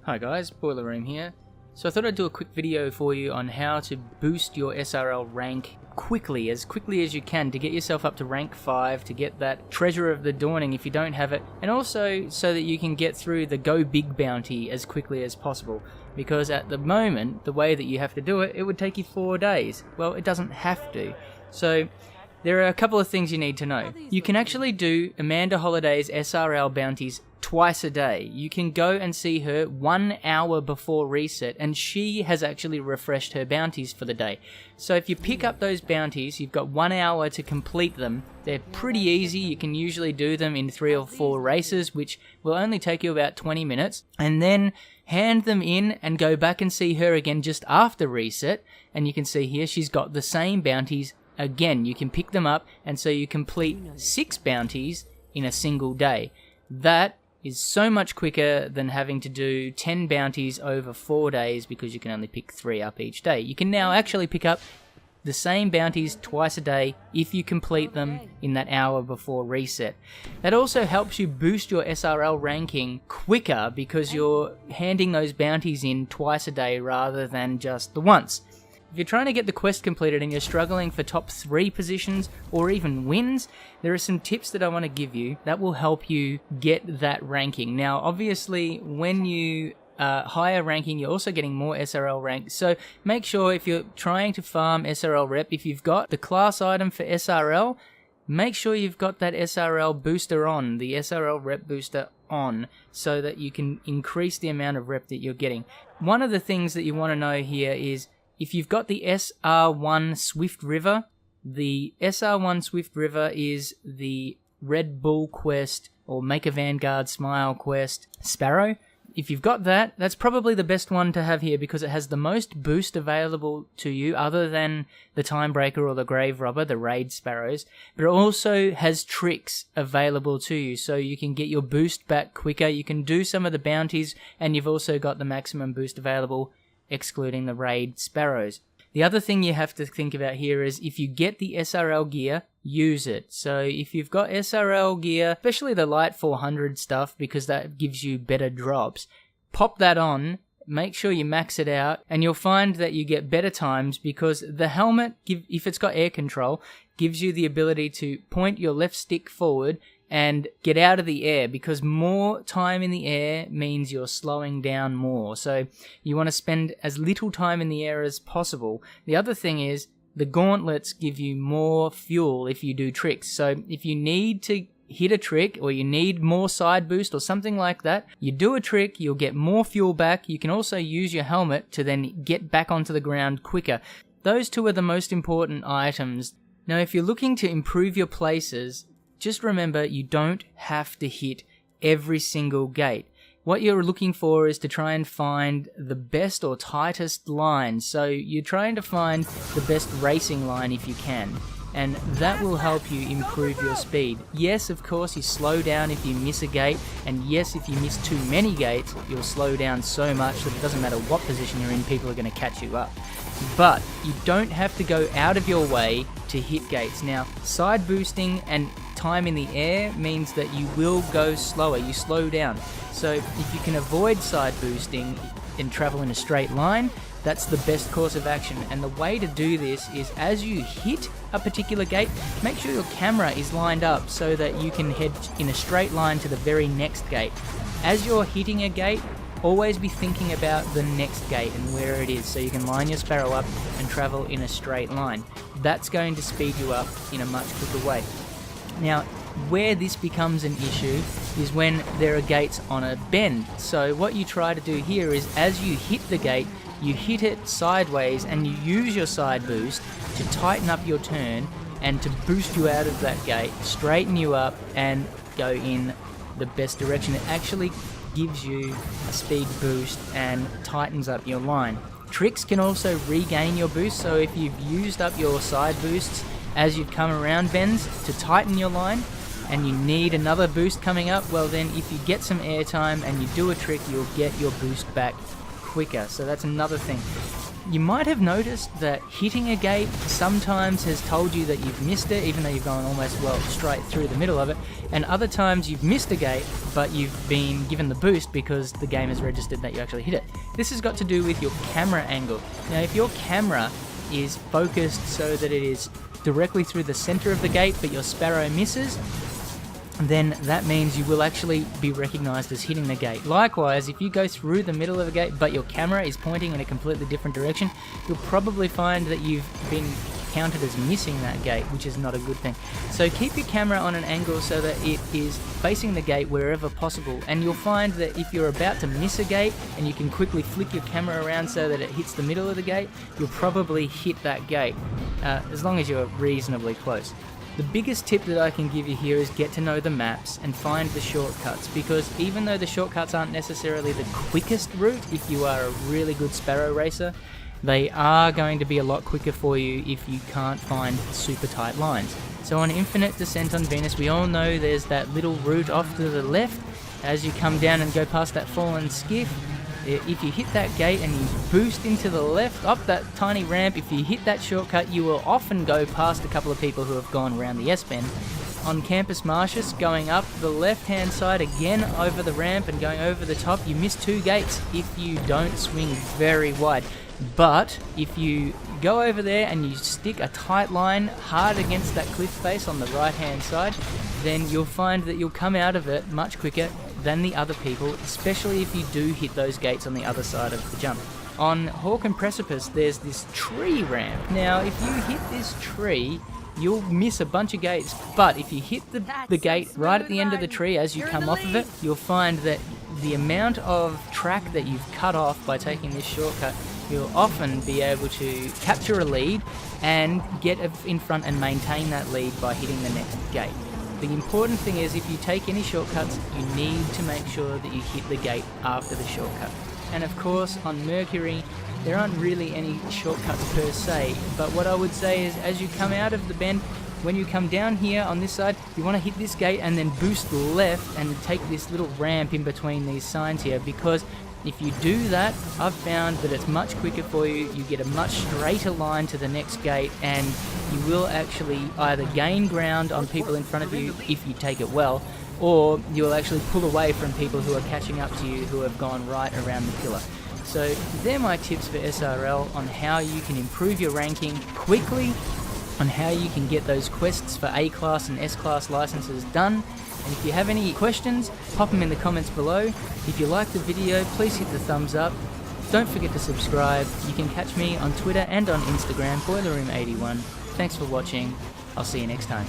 Hi guys, Boiler Room here. So I thought I'd do a quick video for you on how to boost your SRL rank as quickly as you can to get yourself up to rank 5, to get that Treasure of the Dawning if you don't have it, and also so that you can get through the Go Big bounty as quickly as possible. Because at the moment, the way that you have to do it, it would take you 4 days. Well, it doesn't have to. So there are a couple of things you need to know. You can actually do Amanda Holliday's SRL bounties twice a day. You can go and see her 1 hour before reset, and she has actually refreshed her bounties for the day. So if you pick up those bounties, you've got 1 hour to complete them. They're pretty easy. You can usually do them in 3 or 4 races, which will only take you about 20 minutes, and then hand them in and go back and see her again just after reset. And you can see here she's got the same bounties again. You can pick them up, and so you complete 6 bounties in a single day. That is so much quicker than having to do 10 bounties over 4 days because you can only pick 3 up each day. You can now actually pick up the same bounties twice a day if you complete them in that hour before reset. That also helps you boost your SRL ranking quicker because you're handing those bounties in twice a day rather than just the once. If you're trying to get the quest completed and you're struggling for top 3 positions or even wins, there are some tips that I want to give you that will help you get that ranking. Now, obviously, when you higher ranking, you're also getting more SRL rank. So make sure if you're trying to farm SRL rep, if you've got the class item for SRL, make sure you've got that SRL booster on, the SRL rep booster on, so that you can increase the amount of rep that you're getting. One of the things that you want to know here is if you've got the SR1 Swift River, the SR1 Swift River is the Red Bull quest or Make a Vanguard Smile quest Sparrow. If you've got that, that's probably the best one to have here because it has the most boost available to you other than the Timebreaker or the Grave Robber, the Raid Sparrows, but it also has tricks available to you so you can get your boost back quicker, you can do some of the bounties, and you've also got the maximum boost available excluding the Raid Sparrows. The other thing you have to think about here is if you get the SRL gear, use it. So if you've got SRL gear, especially the Light 400 stuff because that gives you better drops, pop that on, make sure you max it out, and you'll find that you get better times because the helmet, if it's got air control, gives you the ability to point your left stick forward and get out of the air because more time in the air means you're slowing down more. So you want to spend as little time in the air as possible. The other thing is the gauntlets give you more fuel if you do tricks. So if you need to hit a trick or you need more side boost or something like that, you do a trick, you'll get more fuel back. You can also use your helmet to then get back onto the ground quicker. Those two are the most important items. Now if you're looking to improve your places, just remember you don't have to hit every single gate. What you're looking for is to try and find the best or tightest line. So you're trying to find the best racing line if you can. And that will help you improve your speed. Yes, of course, you slow down if you miss a gate. And yes, if you miss too many gates, you'll slow down so much that it doesn't matter what position you're in, people are going to catch you up. But you don't have to go out of your way to hit gates. Now, side boosting and time in the air means that you will go slower, you slow down. So if you can avoid side boosting and travel in a straight line, that's the best course of action. And the way to do this is as you hit a particular gate, make sure your camera is lined up so that you can head in a straight line to the very next gate. As you're hitting a gate, always be thinking about the next gate and where it is so you can line your Sparrow up and travel in a straight line. That's going to speed you up in a much quicker way. Now, where this becomes an issue is when there are gates on a bend. So what you try to do here is as you hit the gate, you hit it sideways and you use your side boost to tighten up your turn and to boost you out of that gate, straighten you up and go in the best direction. It actually gives you a speed boost and tightens up your line. Tricks can also regain your boost, so if you've used up your side boosts as you've come around bends to tighten your line and you need another boost coming up, well then if you get some airtime and you do a trick, you'll get your boost back quicker. So that's another thing. you might have noticed that hitting a gate sometimes has told you that you've missed it, even though you've gone almost, well, straight through the middle of it, and other times you've missed a gate, but you've been given the boost because the game has registered that you actually hit it. This has got to do with your camera angle. Now, if your camera is focused so that it is directly through the center of the gate, but your Sparrow misses, then that means you will actually be recognized as hitting the gate. Likewise, if you go through the middle of a gate but your camera is pointing in a completely different direction, you'll probably find that you've been counted as missing that gate, which is not a good thing. So keep your camera on an angle so that it is facing the gate wherever possible, and you'll find that if you're about to miss a gate and you can quickly flick your camera around so that it hits the middle of the gate, you'll probably hit that gate, as long as you're reasonably close. The biggest tip that I can give you here is get to know the maps and find the shortcuts, because even though the shortcuts aren't necessarily the quickest route if you are a really good Sparrow racer, they are going to be a lot quicker for you if you can't find super tight lines. So on Infinite Descent on Venus, we all know there's that little route off to the left as you come down and go past that fallen skiff. If you hit that gate and you boost into the left, up that tiny ramp, if you hit that shortcut, you will often go past a couple of people who have gone around the S-bend. On Campus Martius, going up the left-hand side again over the ramp and going over the top, you miss 2 gates if you don't swing very wide. But if you go over there and you stick a tight line hard against that cliff face on the right-hand side, then you'll find that you'll come out of it much quicker than the other people, especially if you do hit those gates on the other side of the jump. On Hawk and Precipice, there's this tree ramp. Now, if you hit this tree, you'll miss a bunch of gates, but if you hit the gate right at the end of the tree as you come off of it, you'll find that the amount of track that you've cut off by taking this shortcut, you'll often be able to capture a lead and get in front and maintain that lead by hitting the next gate. The important thing is, if you take any shortcuts, you need to make sure that you hit the gate after the shortcut. And of course, on Mercury, there aren't really any shortcuts per se, but what I would say is, as you come out of the bend, when you come down here on this side, you want to hit this gate and then boost left and take this little ramp in between these signs here, because if you do that, I've found that it's much quicker for you. You get a much straighter line to the next gate, and you will actually either gain ground on people in front of you if you take it well, or you'll actually pull away from people who are catching up to you who have gone right around the pillar. So they're my tips for SRL on how you can improve your ranking quickly, on how you can get those quests for A-Class and S-Class licenses done. And if you have any questions, pop them in the comments below. If you liked the video, please hit the thumbs up. Don't forget to subscribe. You can catch me on Twitter and on Instagram, BoilerRoom81. Thanks for watching. I'll see you next time.